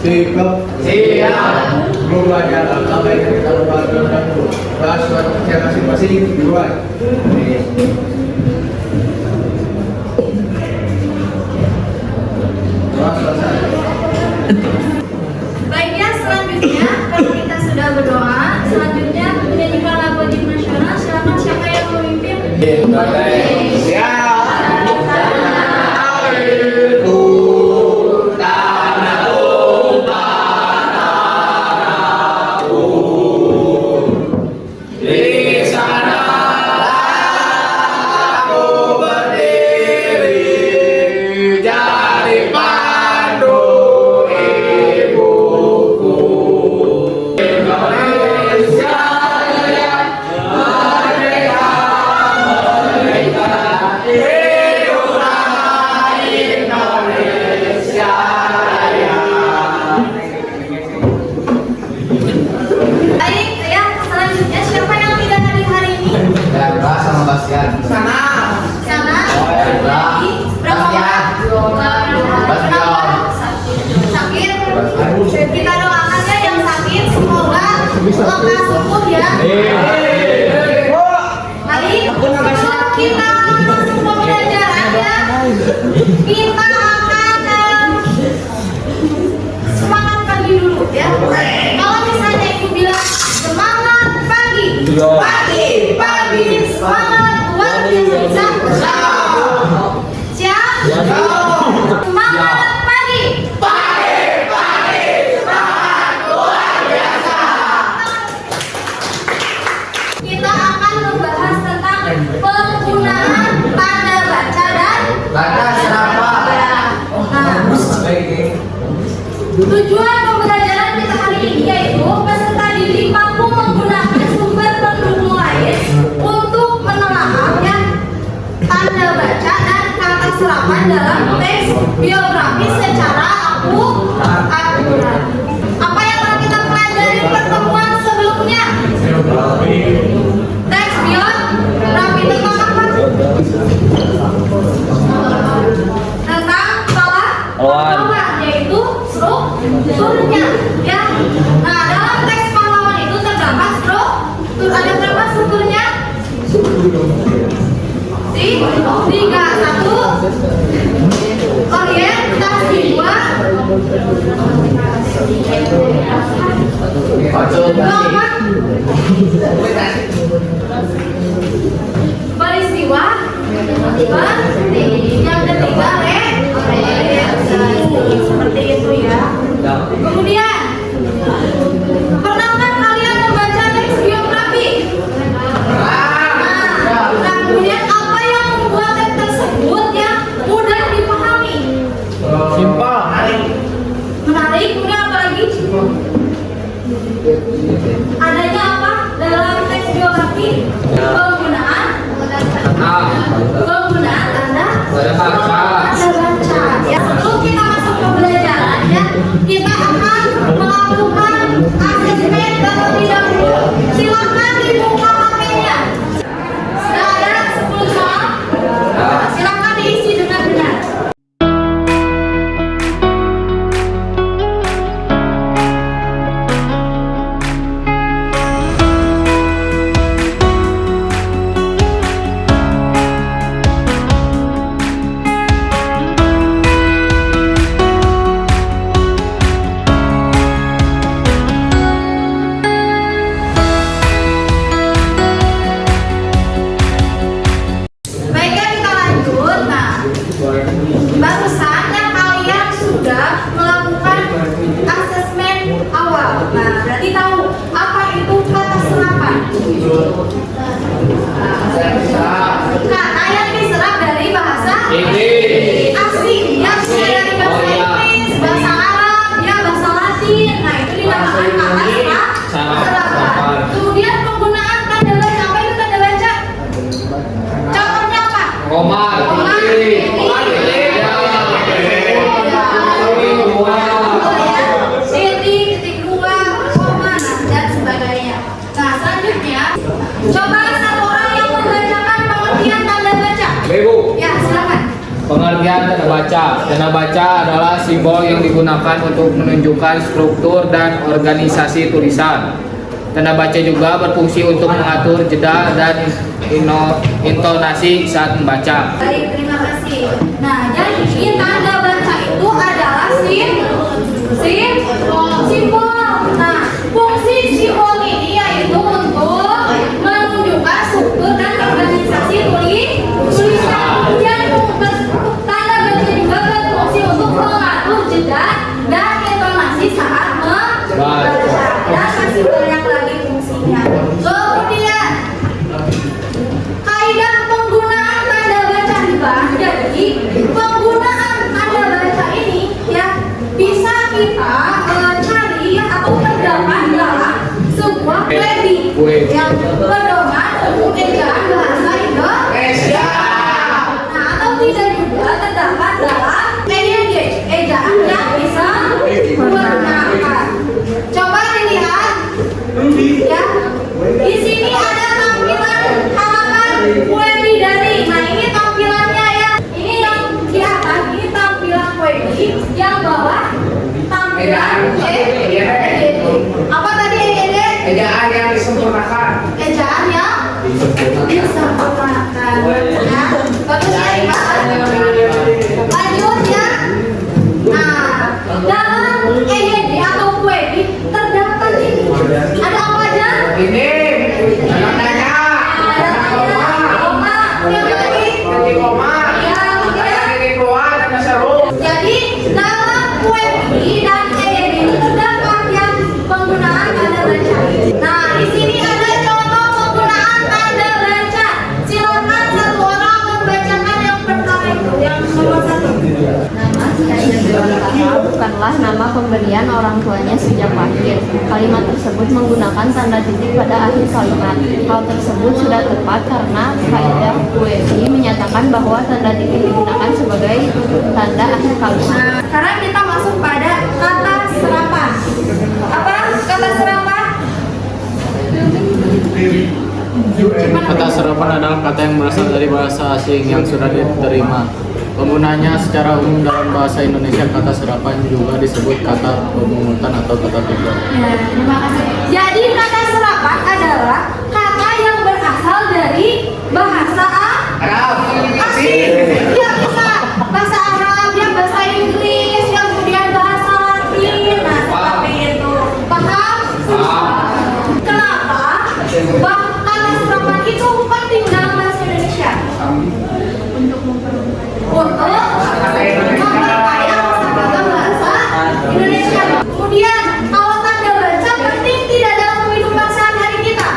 Siap. Guru belajar apa yang kita lakukan dulu. Bahas suatu kerja masing-masing duluan. Baiknya selanjutnya kalau kita sudah berdoa, selanjutnya menyanyikan lagu wajib nasional. Silakan siapa yang memimpin? Kita doakan ya yang sakit semoga lekas sembuh ya. Mari kita masuk pembelajaran ya. Kita akan semangat pagi dulu ya. Kalau misalnya ibu bilang semangat pagi, pagi semangat luar biasa. Siap? Semangat pagi. Kita akan membahas tentang penggunaan tanda baca dan Tanda serapa. Tujuan pembelajaran kita hari ini yaitu peserta didik mampu menggunakan sumber pendukung lain untuk menelaah tanda baca dan kata serapan dalam teks biografi secara akurat. Apa yang telah kita pelajari pertemuan sebelumnya? Teks biografi tentang apa? Tentang pahlawan, yaitu strukturnya ya. Nah, dalam teks pahlawan itu terdapat struktur. Ada berapa strukturnya? 3. 1 orientasi 2 peristiwa penting. Yang ketiga seperti itu ya. Kemudian pernahkah kalian membaca teks biografi? Nah, kemudian apa yang membuat teks tersebut ya mudah dipahami? Simpel. Menarik. Kemudian apa lagi? Adanya apa dalam teks biografi? Penggunaan tanda baca. Ya, sebelum kita masuk ke pembelajaran ya, kita akan melakukan asesmen terlebih dahulu. Silakan dibuka HP-nya. Sudah ada 10 soal. Silakan diisi dengan benar. Baiknya kita lanjut. Nah, barusan kan kalian sudah melakukan asesmen awal. Nah, berarti tahu apa itu kata serapan. Kata yang diserap dari bahasa asing, yang dari bahasa Inggris, bahasa Arab, ya bahasa Latin. Nah, itu dinamakan kata serapan. Kemudian penggunaan tanda baca. Apa itu tanda baca? Contohnya apa? Titik, dua, koma, dan sebagainya. Nah, selanjutnya coba satu orang yang membacakan pengertian tanda baca. Ya, silakan. Pengertian tanda baca. Tanda baca adalah simbol yang digunakan untuk menunjukkan struktur dan organisasi tulisan. Tanda baca juga berfungsi untuk mengatur jeda dan intonasi saat membaca. Baik, terima kasih. Nah, jadi tanda baca itu adalah simbol. Nah, fungsi simbol ini yaitu untuk menunjukkan struktur dan organisasi tulisan. Dan tanda baca juga berfungsi untuk mengatur jeda dan intonasi saat membaca. Dan masih banyak lagi fungsinya. Kemudian kaidah penggunaan tanda baca dibahas. Jadi penggunaan tanda baca ini ya bisa kita cari atau terdapat dalam sebuah webi yang berdoman untuk ejaan bahasa Indonesia. Nah, atau tidak juga terdapat dalam ejaan yang bisa digunakan. Coba dilihat ya. Di sini ada tampilan halaman webi dari. Nah, ini tampilannya ya. Ini yang di atas ini tampilan webi, yang bawah tampilan apa tadi Ejaan yang disempurnakan. ejaan yang disempurnakan. Ya, bagus ya, Pak. Lanjut ya. Nah, dalam EYD atau webi terdapat ini. Ada apa aja? Ini tandanya. Koma, yang lagi? Koma. Jadi dalam webi dan EYD itu terdapat yang penggunaan tanda baca. Nah, di sini ada contoh penggunaan tanda baca. Silakan satu orang membacakan yang pertama itu, yang nomor 1. Nama Syahida bukanlah nama pemberian orang tuanya sejak lahir. Kalimat tersebut menggunakan tanda titik pada akhir kalimat. Hal tersebut sudah tepat karena kaidah UEFI menyatakan bahwa tanda titik digunakan sebagai tanda akhir kalimat. Nah, sekarang kita masuk pada kata serapan. Apa kata serapan? Kata serapan adalah kata yang berasal dari bahasa asing yang sudah diterima. Penggunanya secara umum dalam bahasa Indonesia, kata serapan juga disebut kata pemungutan atau kata tumbal. Ya, terima kasih. Jadi kata serapan adalah kata yang berasal dari bahasa asing. Ya, bisa bahasa Arab, ya bahasa Inggris, yang kemudian bahasa Latin. Nah, seperti itu. Paham? Kenapa? Kata serapan itu penting dalam bahasa Indonesia. Untuk memperkaya kosakata bahasa Indonesia. Kemudian kalau tanda baca penting tidak dalam kehidupan sehari-hari kita.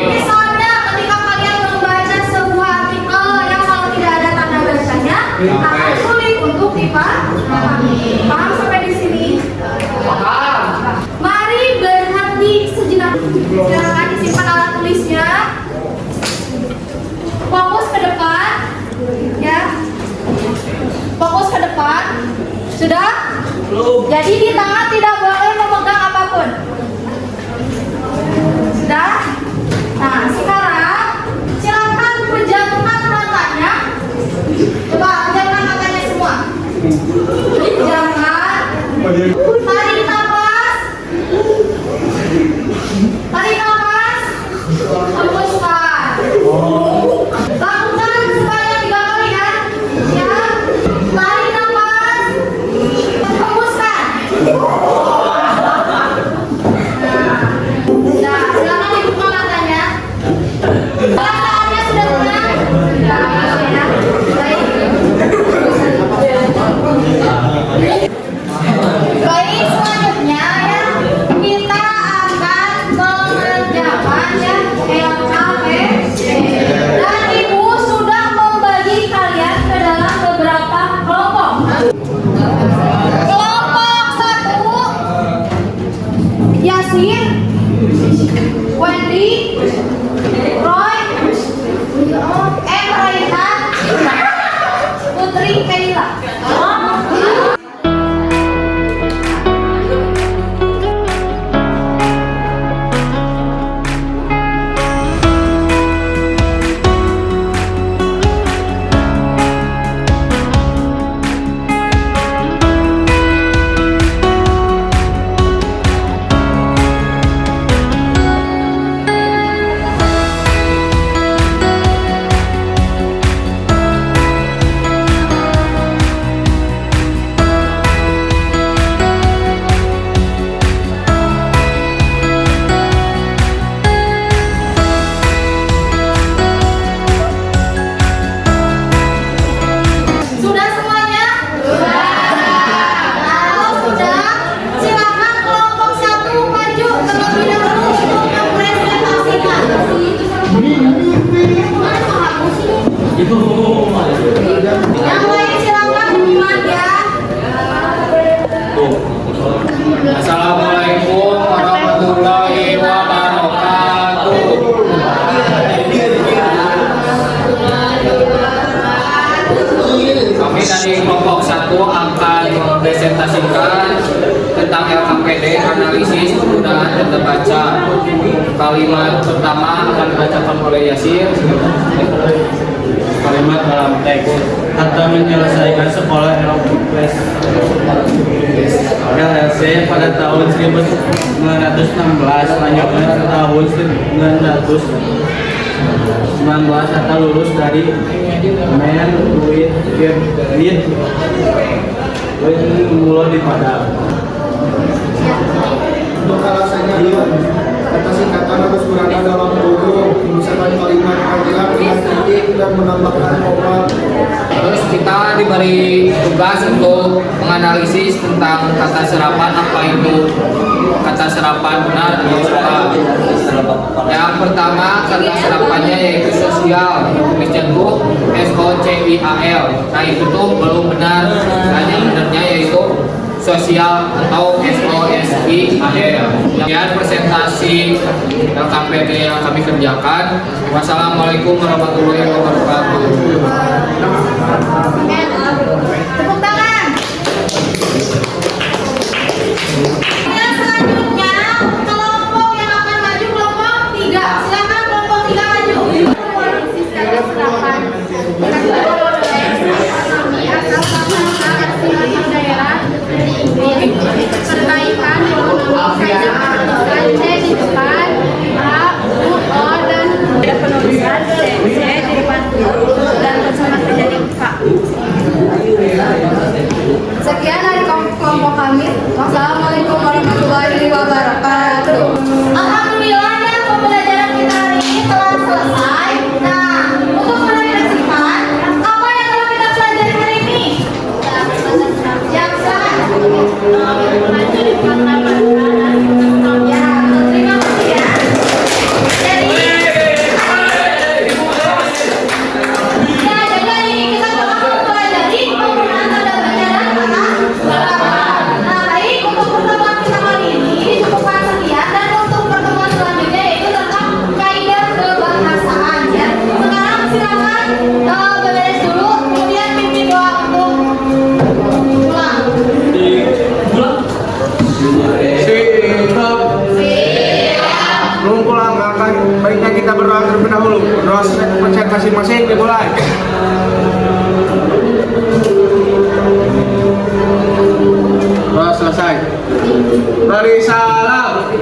Misalnya ketika kalian membaca sebuah artikel yang kalau tidak ada tanda bacanya akan sulit untuk dipahami. Paham sampai di sini? Mari berhenti sejenak. Silakan disimpan alat tulisnya. Fokus ke depan, ya. Fokus ke depan. Sudah? Jadi di tangan tidak boleh memegang apapun. Sudah? Nah, sekarang silakan pejamkan matanya. Coba pejamkan matanya semua. Pejamkan. Tarik nafas. Tarik nafas. Hembuskan. Lakukan sebanyak 3 kali ya. Ya. Tarik nafas. Hembuskan. Nah, silakan dibuka matanya. analisis penggunaan tanda baca. Kalimat pertama akan dibacakan oleh Yasir. Kalimat dalam teks kata menyelesaikan sekolah LPS LLC pada tahun 1916 lanjutnya tahun 1919 atau lulus dari Men with Grid mulai di Padang. Untuk alasannya adalah kata singkatan harus berada dalam buku, memisahkan kalimat panggilan dengan titik dan menambahkan koma. Terus kita diberi tugas untuk menganalisis tentang kata serapan, apa itu kata serapan benar atau salah. Yang pertama kata serapannya yaitu sosial, tulisnya tuh SOCIAL. Nah itu tuh belum benar. Nah yang benarnya yaitu sosial atau SOSIAL. Sekian presentasi LKPD yang kami kerjakan. Wassalamualaikum warahmatullahi wabarakatuh. Tepuk tangan. Yang selanjutnya kelompok yang akan maju kelompok 3. Silakan kelompok 3 maju. Analisis kata serapan. Daerah dari Inggris terkaitan dengan C di depan A, U, O dan penulisan C di depan dan bersama menjadi K. Sekian dari kelompok kami. Wassalamualaikum warahmatullahi wabarakatuh. Alhamdulillah ya, pembelajaran kita hari ini telah selesai. Nah, untuk merefleksikan apa yang telah kita pelajari hari ini? Yang salah. Ya, terima kasih ya. Jadi kita bakal mempelajari penggunaan tanda baca dan kata serapan. Nah, baik, untuk pertemuan kita kali ini dicukupkan sekian, dan untuk pertemuan selanjutnya yaitu tentang kaidah kebahasaan ya. Sekarang silakan beberes dulu, kemudian pimpin doa untuk pulang. Siap. Nunggu langgakan, baiknya kita berdoa terlebih dahulu. Doa pencet masing-masing dimulai. Doa selesai. Beri salam.